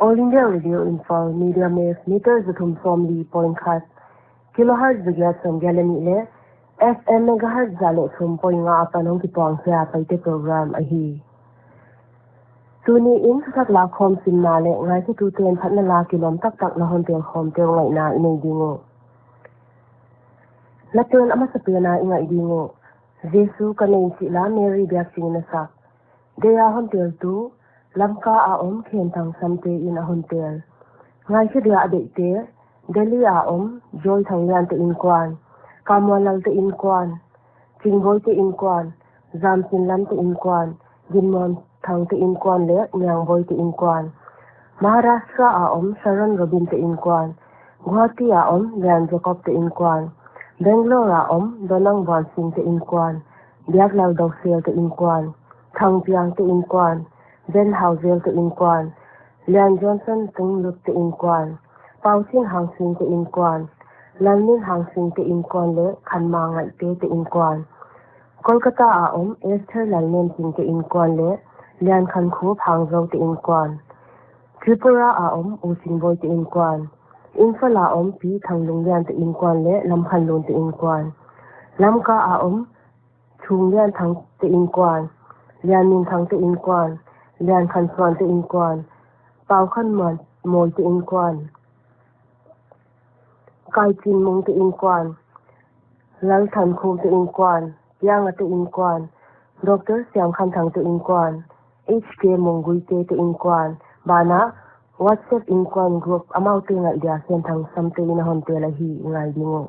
All India Radio Imphal Media Wave meters athum somli point khas kilohertz bigyat som galani le FM megahertz zalo thum point nga apanong ki pong sia paite program ahi tuni in sak la khom sim na le ngai ki tu ten phat na la kilom tak tak na hon tel khom tel ngai na inai dingo la tel ama sa pena ingai dingo jesu kanai si la mary byak sing na sak de ya hon tel tu lamka a khen thang samte in a hontel ngai se dia ade te deli a joy thang yan te in kwan kamwalal te in kwan chingboy te in kwan zam sin lam te in kwan ginmon thang te in kwan le nyang boy te in kwan maharashtra a sharon robin te in kwan guwahati a ran jacob te in kwan bangalore a donang wan sing te in kwan biak lal dok sel te in kwan thang piang te in kwan Ben Hauzel te in kwan, Lian Johnson tung luk te in kwan, Pao Chin hang sing te in kwan, Lan Min hang sing te in kwan le Khan Ma ngai te in kwan. Kolkata a Esther Lan Min sing te in kwan le Lian Khan Khup hang zo te in kwan. Tripura a U Sing Boy te in kwan. Imphal a Pi Thang Lung Lian te in kwan le Lam Khan Lun te in kwan. Lamka a Chung Lian thang te in kwan, Lian Min thang te in kwan. Lian Khan Swan te in kwan, Pao Khan Man Moy te in kwan, Kai Chin Mung te in kwan, Lal Than Khu te in kwan, Yang te in kwan, Dr. Siam Khan Thang te in kwan, HK Mongui te in kwan, Bana WhatsApp in kwan group amau te ngai dia sen thang sam te in hon te la hi ngai dingo.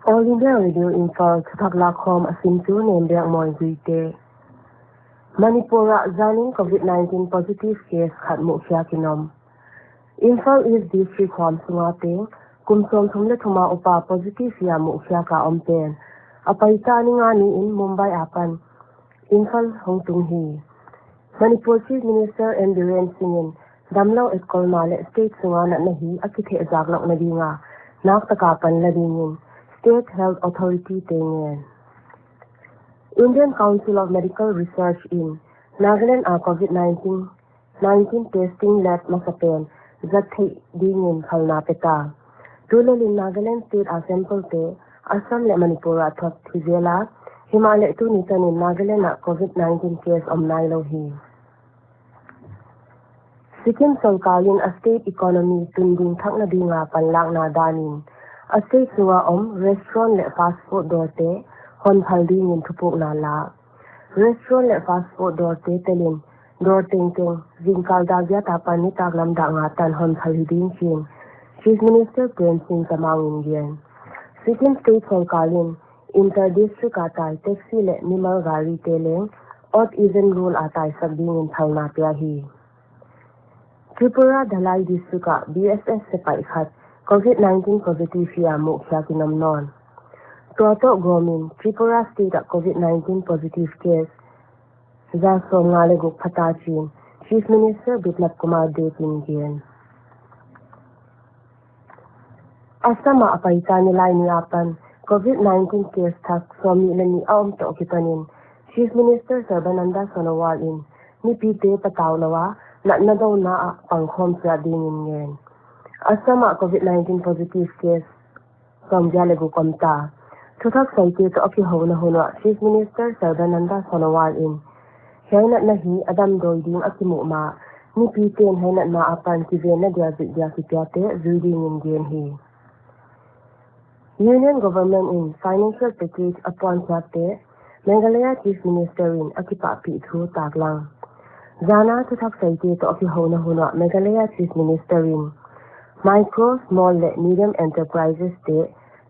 All India Radio Imphal Thaklakhom Asimtu Nembiak Moiguite Manipura Zanin COVID-19 positive case Khat Mukhya Kinom Imphal East District Khom Sungate Kumsom Thumle Thuma Upa positive ya Mukhya Ka Ompen Apaita Ningani in Mumbai Apan Imphal Hongtung Hi Manipur Chief Minister and Biren Singin Damlo et Kolmale State Sungana Nahi Akithe Zaglok Nadinga Naktakapan Ladingin State Health Authority Tengen Indian Council of Medical Research in Nagaland COVID-19 testing lab Masapen Zathi Dingin Khalna Peta Tulolin Nagaland State Sample Te Assam le Manipura Thot Thizela Himalaya tu Nitan in Nagaland COVID-19 case Nailo Hi Sikkim Solkalin a state economy Tunding Thakna Dinga Panlak Na Danin A state suwa restaurant le fast food dorte hon phalding in thupuk na la restaurant le fast food dorte telin dorteng teng jinkal da gya ta pan ni tak lam da nga tan hon phalding chin Chief Minister Prem Singh Tamang Indian Sikkim State Solkalin inter district atai taxi le nimal gari teleng odd even rule atai sabding in thalna pya hi Tripura Dhalai district BSS se pai khat COVID-19 positive ya Mukhya Kinom non. Toto Gomin, Tripura State COVID-19 positive case. Zaso Ngaleguk Patachin, Chief Minister Biplab Kumar Dev Indian. Asama Apaita Nilay Niapan, COVID-19 case tak Somi Lani Aum to Okitanin, Chief Minister Sarbananda Sonowal in, Nipite Patawlawa, Natnadaw na Pangkhom Srading in Asama COVID-19 positive case from Jalegu Komta. Tutak saite to Okiho na Huno, Chief Minister Sarbananda Sonowal in. Hainat nahi Adam Doiding Akimuma, Nipitin Hainat Maapan Kiven na Diakipiate, Zuding in Genhi. Union Government in Financial Package upon Chate, Meghalaya Chief Minister in Akipapi Thu Taglang. Zana tutak saite to Okiho na Huno, Meghalaya Chief Minister in. Micro, Smallและ Medium Enterprises te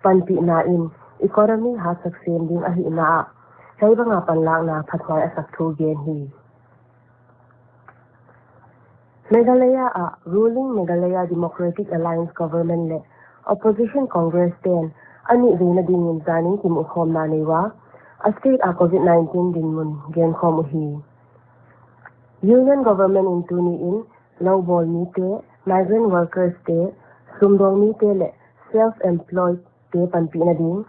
panpi na in economy ha saksem ding ahi na sai banga panlang na phatwai asak thu gen hi Meghalaya ruling Meghalaya Democratic Alliance government le opposition congress ten ani veina ding in zani kim ukhom na newa a state COVID-19 din mun gen khom hi union government in tuni in low ball ni te migrant workers te sumdong ni te le self-employed te panpi na ding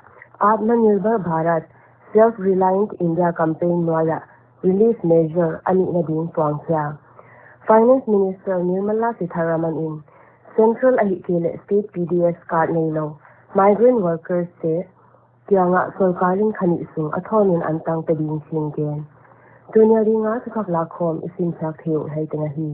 Atmanirbhar Bharat self-reliant India campaign noya relief measure ani na ding tuangkya Finance Minister Nirmala Sitharaman in Central Ahikele State PDS card nailo migrant workers te kyanga solkaring khani su athonin antang te ding singen tunya ringa thak lakhom isim sak theu haitanga hi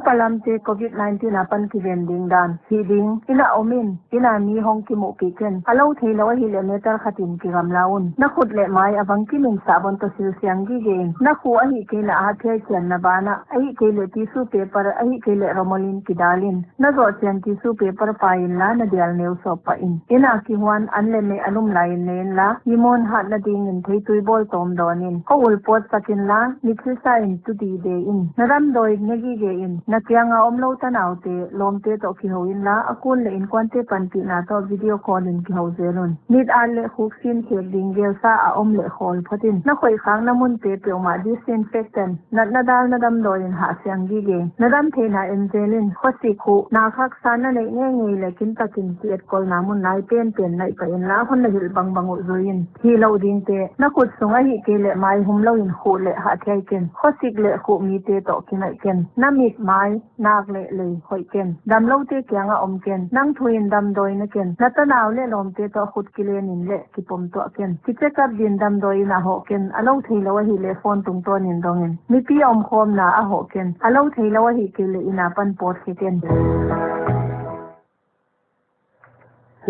palamte COVID-19 apan ki vending dan hiding ina omin ina mi hong ki mo piken alo thelo hi le meter khatin ki gamlaun na khut le mai awang ki min sabon to sil siang gi ge na khu a hi ke la a the chen na bana ai ke le tissue paper ai ke le romolin ki dalin na zo chen tissue paper pain la na dial neu so pa in ina ki hwan an le me alum lain nen la himon hat na ding in thei tui bol tom donin ko ul pot sakin la ni sa in tu di de in naram doi ngegi ge in na kyanga omlo tanaute lomte to ki hoin la akun le in kwante panti na to video call in ki hozelun nit alle khuksin ke dingel sa a omle khol phatin na khoi khang na mun te pe ma disinfectant na dal na dam doi in ha syang gi ge nadam the na enzelin khosi khu na khak sana le nge nge le kin takin ti et kol na mun nai pen nai pa in la hon na hil bang bang uin hi lo ding te na kut sunga hi ke le mai hum lo in khu le ha thai ken khosik le khu mi te to kinai ken na mit mai nak le hoi ken dam lo te kyanga om ken nang thuin dam doi na ken na ta naw le lom te to khut kilen in le ki pom to ken ki che kap din dam doi na ho ken alo thei lo hi le phone tung ton in dong in mi pi om khom na a ho ken alo thei lo hi ke le ina pan pot ki ken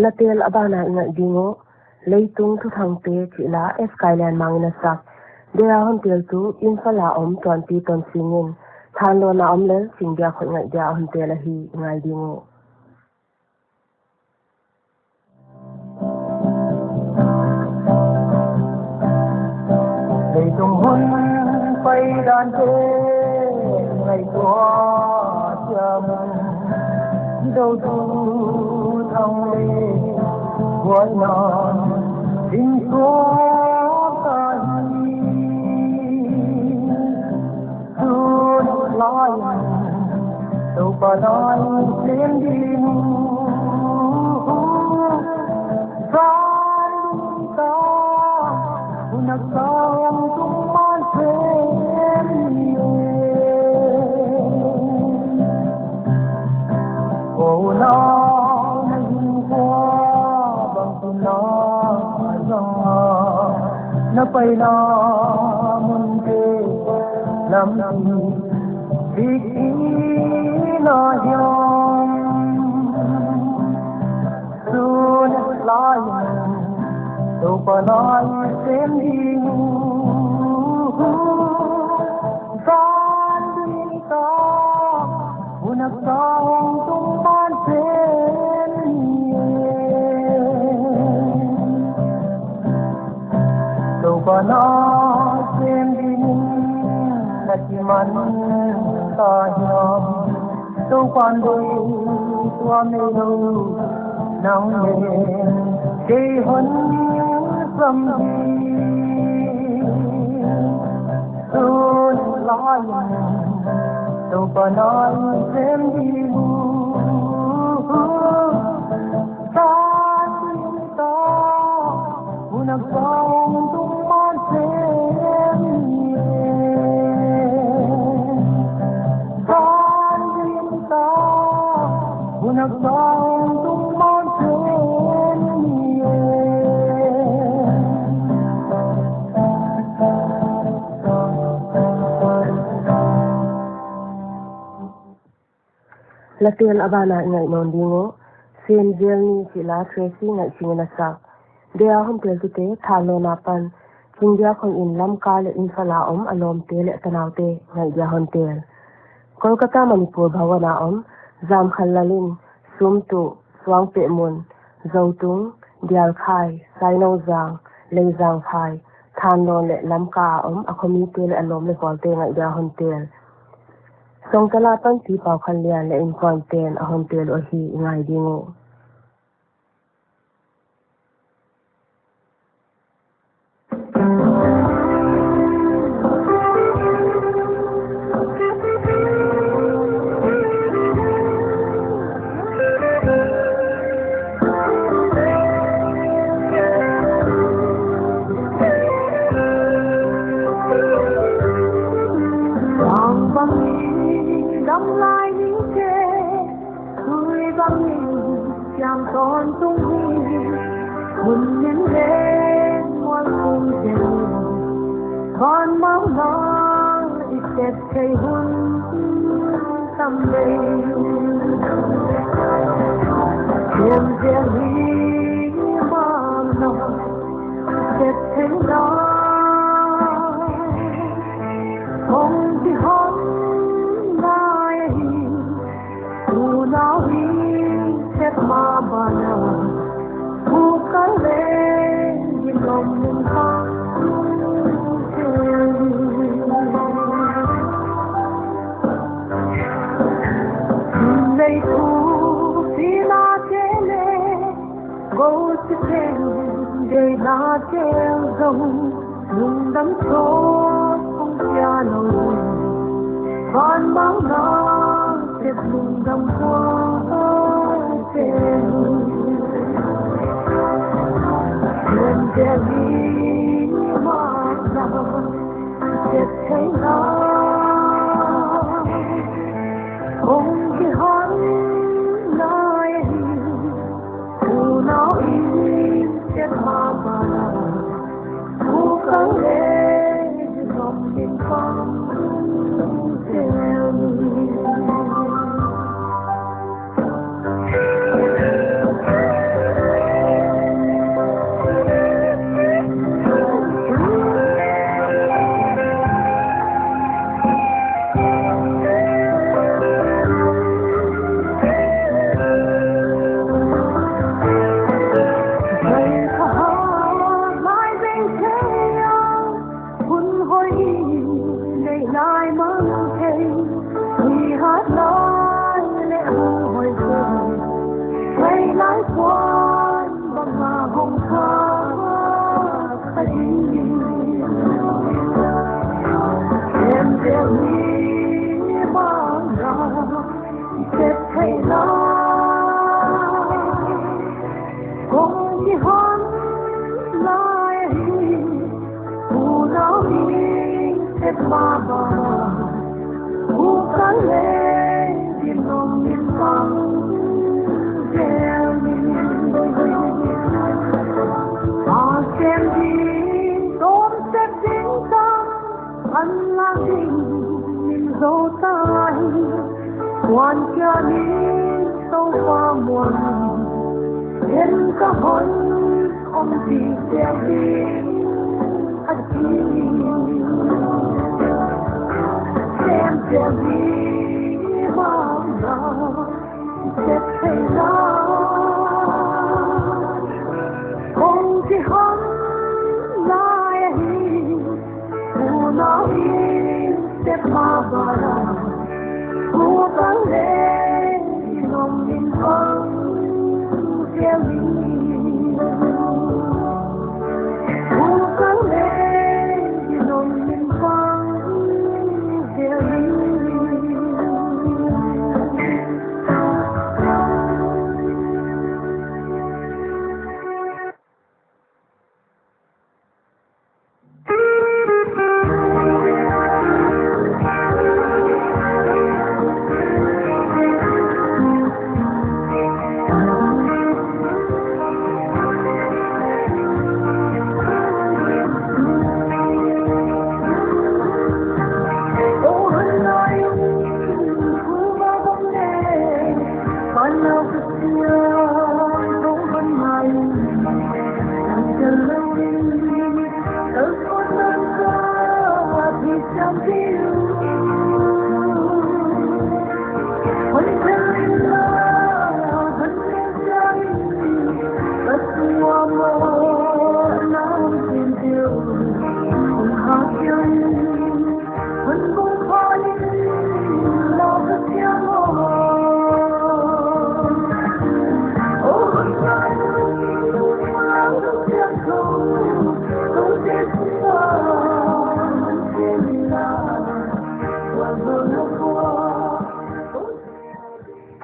latel abana inga dingo leitung thu thang te chila Skyland mangina sak dea hon tel tu Imphal om 20 ton singin than lo na om le sing dia khoi ngai dia hon tel hi ngai dingo leitung hun pai dan te ngai tua cham đâu tu thang le gọi non tình số ta tu lai đâu pa nói lên đi van ta unak sao tung man thêm oh no na pai na mun ke lam vi na yom sun lai do pa lai sem di van di ta unak saung tung man sem pa na sem din na ki man ta hiam to quan doi tua me lo nang ne ke hon sam di sun lai to pa na sem din ta ta unak saung latel abana ngai non dingo sen jelni chila tracy ngai singina sak dea hon tel tu te thalo na pan India khong in lam ka le Imphal om alom te le tanaw te ngai dia hon tel Kolkata Manipur bhawana om zam khallalin sumtu swang pe mun zautung dial khai saino zang leizang khai thanlo le lam ka om akhomi te le alom le kol te ngai dia hon tel songtala pan ti paw khan lian le in content a hon tel o hi ngai dingo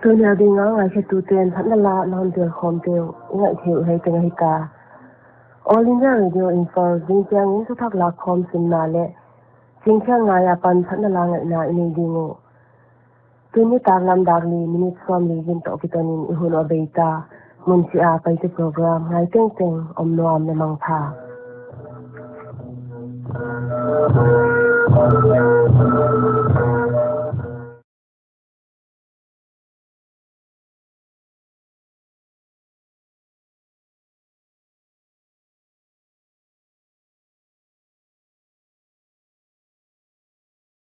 Tôi nhà đi ngó ngày khi tụ tiền thẳng là non tiền khom tiêu ngại chịu hay tiếng hay cả. All India Radio Imphal ding chang in thắc là khom sim na lệ. Chính chang ngày apan thẳng là ngại na ini đi ngô. Tôi ni tar lam dar li minute som li gin to kitanin ihun obeita mun si a Paite program ngai teng teng om noam ne mang tha.